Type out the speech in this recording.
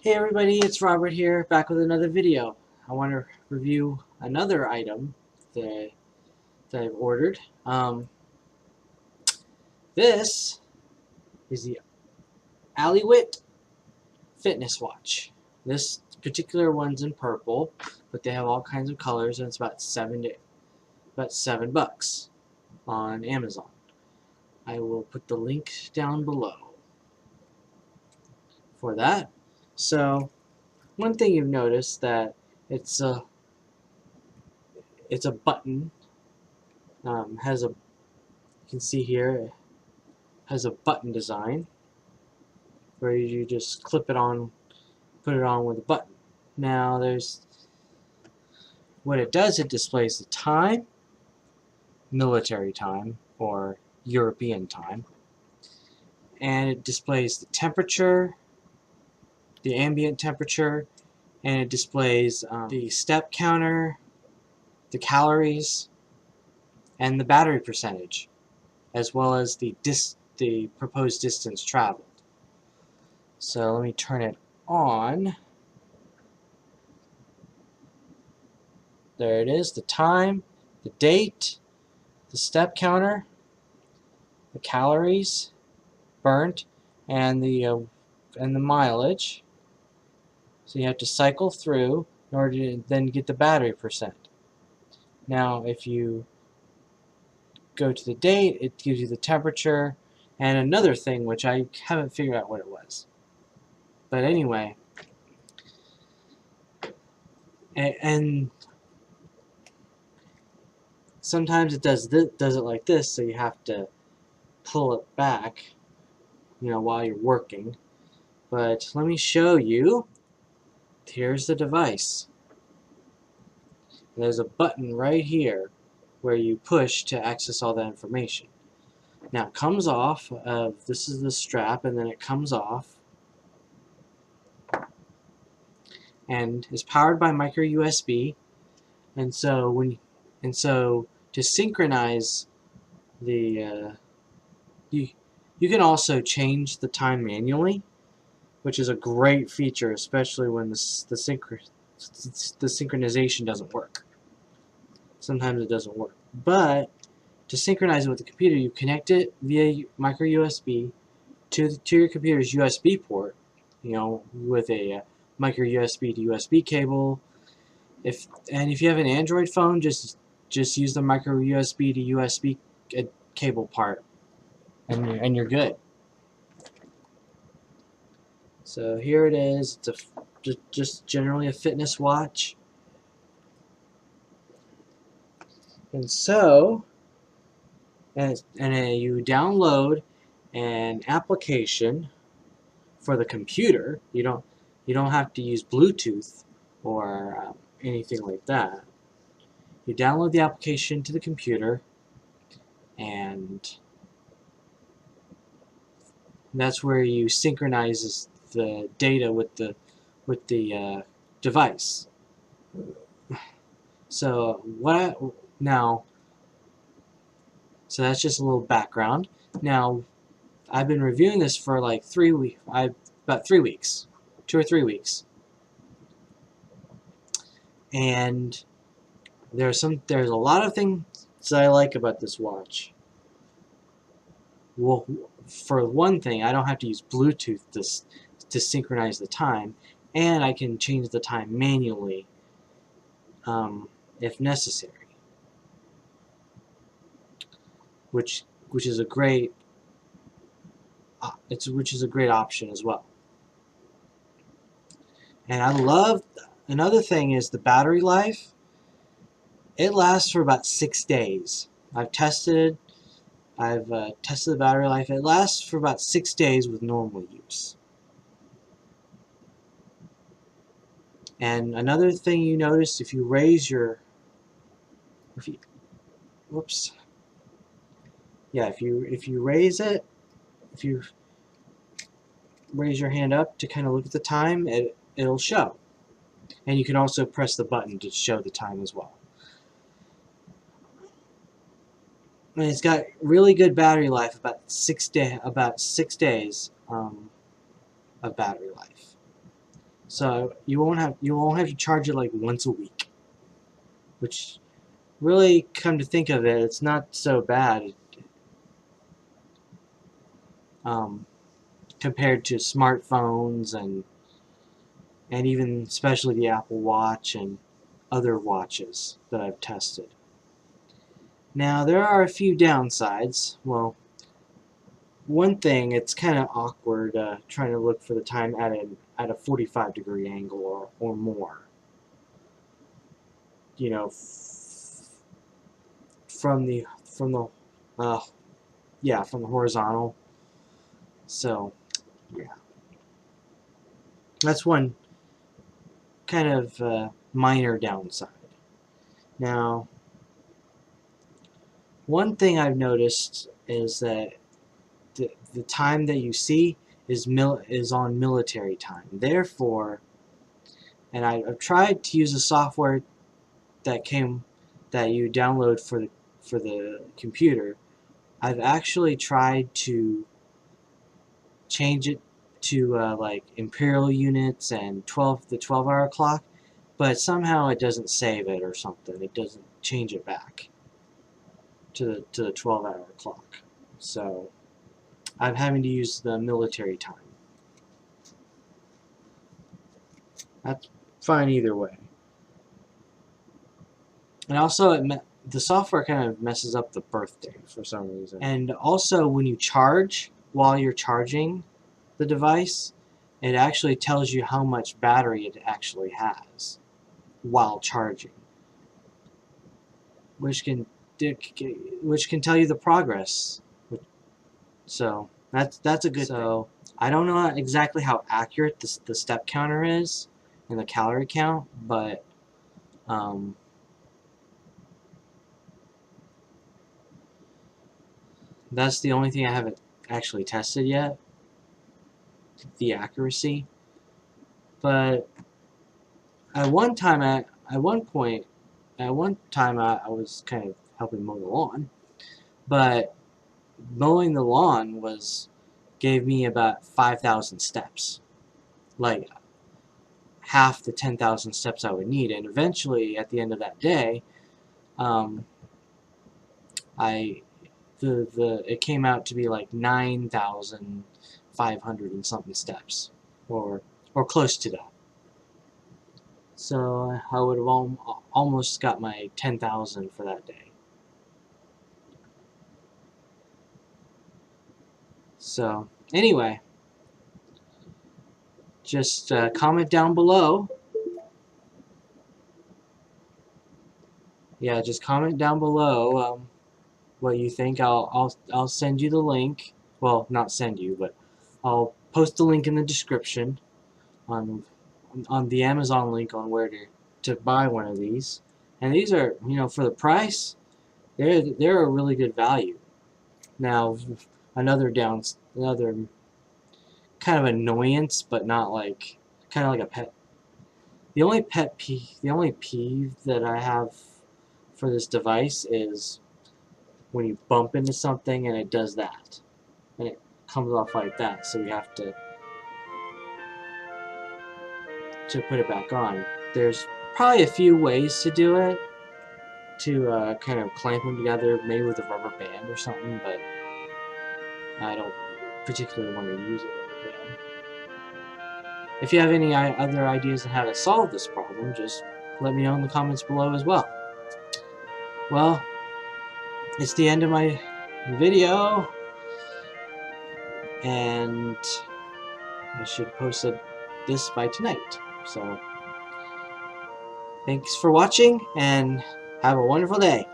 Hey everybody, it's Robert here, back with another video. I want to review another item that, I've ordered. This is the Allywit fitness watch. This particular one's in purple, but they have all kinds of colors, and it's about $7 on Amazon. I will put the link down below for that. So, one thing you've noticed that it's a button. Has a You can see here it has a button design where you just clip it on, put it on with a button. Now there's what it does, it displays the time, military time or European time, and it displays the temperature, the ambient temperature, and it displays the step counter, the calories, and the battery percentage, as well as the proposed distance traveled. So let me turn it on. There it is, the time, the date, the step counter, the calories burnt, and the mileage. So you have to cycle through in order to then get the battery percent. Now, if you go to the date, it gives you the temperature and another thing which I haven't figured out what it was. But anyway, and sometimes it does it like this, so you have to pull it back, while you're working. But let me show you. Here's the device. There's a button right here where you push to access all that information. Now it comes off of, this is the strap, and then it comes off and is powered by micro USB. And so to synchronize the you can also change the time manually, which is a great feature, especially when the synchronization doesn't work. Sometimes it doesn't work. But to synchronize it with the computer, you connect it via micro USB to your computer's USB port, with a micro USB to USB cable. If you have an Android phone, just use the micro USB to USB cable part, and you're good. So here it is. It's just generally a fitness watch. And so, you download an application for the computer. You don't have to use Bluetooth or anything like that. You download the application to the computer, and that's where you synchronize the data with the device. So so that's just a little background. Now, I've been reviewing this for like about 3 weeks, 2 or 3 weeks, and there's a lot of things that I like about this watch. Well, for one thing, I don't have to use Bluetooth to synchronize the time, and I can change the time manually if necessary, which is a great option as well. And another thing is the battery life. It lasts for about 6 days. I've tested the battery life. It lasts for about 6 days with normal use. And another thing you notice, if you raise your if you raise your hand up to kind of look at the time, it'll show. And you can also press the button to show the time as well. And it's got really good battery life, about 6 days of battery life. So you won't have to charge it like once a week, which really, come to think of it, it's not so bad um, compared to smartphones and even especially the Apple Watch and other watches that I've tested. Now there are a few downsides. Well, one thing, it's kind of awkward trying to look for the time at a 45-degree angle or more. You know, uh, from the horizontal. So yeah, that's one kind of minor downside. Now, one thing I've noticed is that the time that you see is on military time. Therefore, and I've tried to use a software that you download for the computer. I've actually tried to change it to like imperial units and the 12-hour clock, but somehow it doesn't save it or something. It doesn't change it back to the 12-hour clock. So I'm having to use the military time. That's fine either way. And also, the software kind of messes up the birthday for some reason. And also, when you charge, while you're charging the device, it actually tells you how much battery it actually has while charging, which can tell you the progress. So that's a good thing. So I don't know exactly how accurate the step counter is and the calorie count, but that's the only thing I haven't actually tested yet, the accuracy. But at one time, I was kind of helping mow the lawn, but mowing the lawn gave me about 5,000 steps, like half the 10,000 steps I would need. And eventually, at the end of that day, it came out to be like 9,500 and something steps, or close to that. So I would have almost got my 10,000 for that day. So anyway, just comment down below. Yeah, just comment down below what you think. I'll send you the link. Well, not send you, but I'll post the link in the description on the Amazon link on where to buy one of these. And these are, for the price, they're a really good value. Now, another kind of annoyance, but not like, kind of like a pet. The only peeve that I have for this device is when you bump into something and it does that, and it comes off like that. So you have to put it back on. There's probably a few ways to do it, to kind of clamp them together, maybe with a rubber band or something, but I don't particularly want to use a rubber band. If you have any other ideas on how to solve this problem, just let me know in the comments below as well. Well, it's the end of my video, and I should post this by tonight. So, thanks for watching, and have a wonderful day.